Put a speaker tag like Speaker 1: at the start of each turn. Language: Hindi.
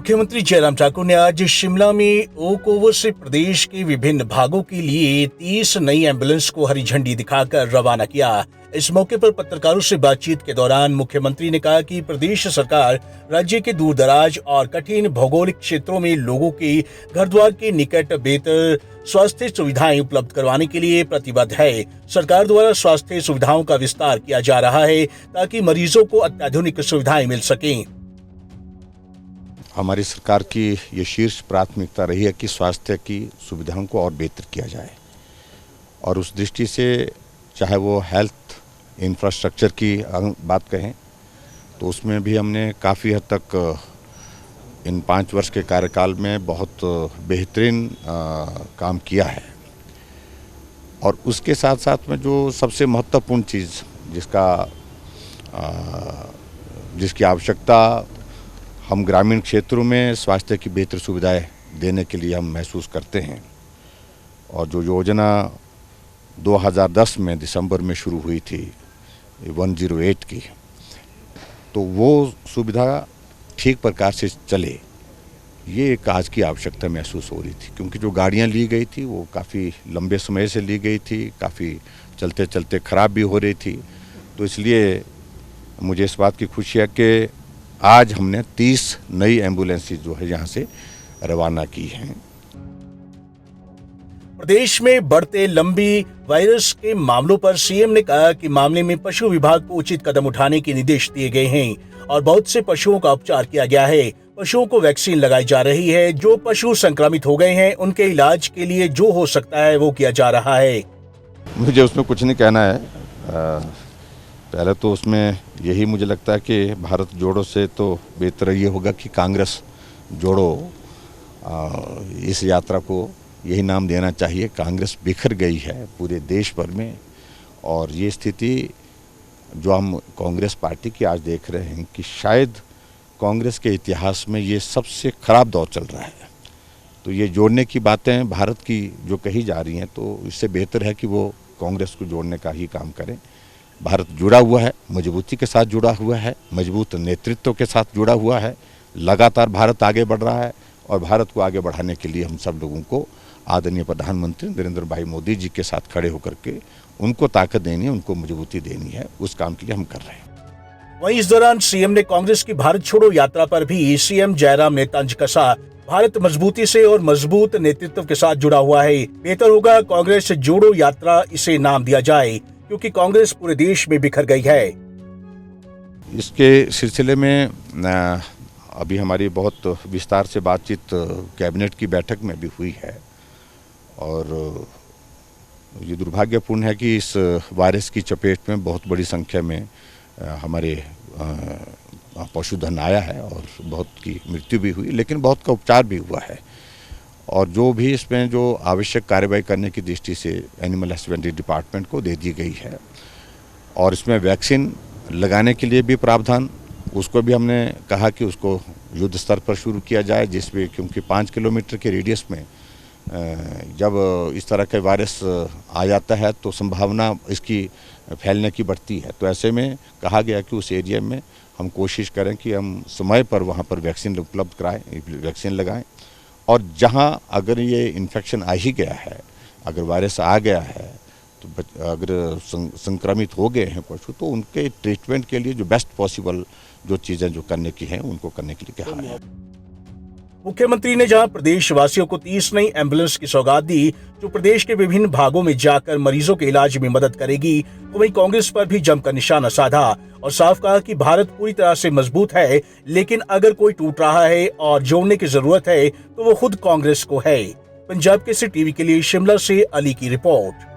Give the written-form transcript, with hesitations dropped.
Speaker 1: मुख्यमंत्री जयराम ठाकुर ने आज शिमला में ओक ओवर से प्रदेश के विभिन्न भागों के लिए 30 नई एम्बुलेंस को हरी झंडी दिखाकर रवाना किया। इस मौके पर पत्रकारों से बातचीत के दौरान मुख्यमंत्री ने कहा कि प्रदेश सरकार राज्य के दूर दराज और कठिन भौगोलिक क्षेत्रों में लोगों के घर द्वार के निकट बेहतर स्वास्थ्य सुविधाएं उपलब्ध करवाने के लिए प्रतिबद्ध है। सरकार द्वारा स्वास्थ्य सुविधाओं का विस्तार किया जा रहा है ताकि मरीजों को अत्याधुनिक सुविधाएं मिल सकें।
Speaker 2: हमारी सरकार की ये शीर्ष प्राथमिकता रही है कि स्वास्थ्य की सुविधाओं को और बेहतर किया जाए, और उस दृष्टि से चाहे वो हेल्थ इंफ्रास्ट्रक्चर की बात कहें तो उसमें भी हमने काफ़ी हद तक इन 5 वर्ष के कार्यकाल में बहुत बेहतरीन काम किया है। और उसके साथ साथ में जो सबसे महत्वपूर्ण चीज़ जिसकी आवश्यकता हम ग्रामीण क्षेत्रों में स्वास्थ्य की बेहतर सुविधाएं देने के लिए हम महसूस करते हैं, और जो योजना 2010 में दिसंबर में शुरू हुई थी 108 की, तो वो सुविधा ठीक प्रकार से चले, ये एक आज की आवश्यकता महसूस हो रही थी। क्योंकि जो गाड़ियां ली गई थी वो काफ़ी लंबे समय से ली गई थी, काफ़ी चलते चलते ख़राब भी हो रही थी। तो इसलिए मुझे इस बात की खुशी है कि आज हमने 30 नई एम्बुलेंसेज जो है यहाँ से रवाना की हैं।
Speaker 1: प्रदेश में बढ़ते लंबी वायरस के मामलों पर सीएम ने कहा कि मामले में पशु विभाग को उचित कदम उठाने के निर्देश दिए गए हैं और बहुत से पशुओं का उपचार किया गया है। पशुओं को वैक्सीन लगाई जा रही है। जो पशु संक्रमित हो गए हैं उनके इलाज के लिए जो हो सकता है वो किया जा रहा है।
Speaker 2: मुझे उसमें कुछ नहीं कहना है। पहले तो उसमें यही मुझे लगता है कि भारत जोड़ो से तो बेहतर ये होगा कि कांग्रेस जोड़ो, इस यात्रा को यही नाम देना चाहिए। कांग्रेस बिखर गई है पूरे देश भर में, और ये स्थिति जो हम कांग्रेस पार्टी की आज देख रहे हैं कि शायद कांग्रेस के इतिहास में ये सबसे खराब दौर चल रहा है। तो ये जोड़ने की बातें भारत की जो कही जा रही हैं, तो इससे बेहतर है कि वो कांग्रेस को जोड़ने का ही काम करें। भारत जुड़ा हुआ है, मजबूती के साथ जुड़ा हुआ है, मजबूत नेतृत्व के साथ जुड़ा हुआ है। लगातार भारत आगे बढ़ रहा है, और भारत को आगे बढ़ाने के लिए हम सब लोगों को आदरणीय प्रधानमंत्री नरेंद्र भाई मोदी जी के साथ खड़े होकर के उनको ताकत देनी है, उनको मजबूती देनी है। उस काम के लिए हम कर रहे हैं।
Speaker 1: वहीं इस दौरान सीएम ने कांग्रेस की भारत छोड़ो यात्रा पर भी सीएम जयराम ने तंज कसा। भारत मजबूती से और मजबूत नेतृत्व के साथ जुड़ा हुआ है। बेहतर होगा कांग्रेस जोड़ो यात्रा इसे नाम दिया जाए, क्योंकि कांग्रेस पूरे देश में बिखर गई है।
Speaker 2: इसके सिलसिले में अभी हमारी बहुत विस्तार से बातचीत कैबिनेट की बैठक में भी हुई है, और ये दुर्भाग्यपूर्ण है कि इस वायरस की चपेट में बहुत बड़ी संख्या में हमारे पशुधन आया है, और बहुत की मृत्यु भी हुई, लेकिन बहुत का उपचार भी हुआ है। और जो भी इसमें जो आवश्यक कार्रवाई करने की दृष्टि से एनिमल हस्बेंड्री डिपार्टमेंट को दे दी गई है, और इसमें वैक्सीन लगाने के लिए भी प्रावधान, उसको भी हमने कहा कि उसको युद्ध स्तर पर शुरू किया जाए, जिसमें क्योंकि 5 किलोमीटर के रेडियस में जब इस तरह का वायरस आ जाता है तो संभावना इसकी फैलने की बढ़ती है। तो ऐसे में कहा गया कि उस एरिया में हम कोशिश करें कि हम समय पर वहाँ पर वैक्सीन उपलब्ध कराएं, वैक्सीन लगाएं। और जहां अगर ये इन्फेक्शन आ ही गया है, अगर वायरस आ गया है, तो अगर संक्रमित हो गए हैं पशु, तो उनके ट्रीटमेंट के लिए जो बेस्ट पॉसिबल जो चीज़ें जो करने की हैं उनको करने के लिए कहा है।
Speaker 1: मुख्यमंत्री ने जहां प्रदेश वासियों को 30 नई एम्बुलेंस की सौगात दी, जो प्रदेश के विभिन्न भागों में जाकर मरीजों के इलाज में मदद करेगी, तो वहीं कांग्रेस पर भी जमकर निशाना साधा और साफ कहा कि भारत पूरी तरह से मजबूत है, लेकिन अगर कोई टूट रहा है और जोड़ने की जरूरत है तो वो खुद कांग्रेस को है। पंजाब केसरी टीवी के लिए शिमला से अली की रिपोर्ट।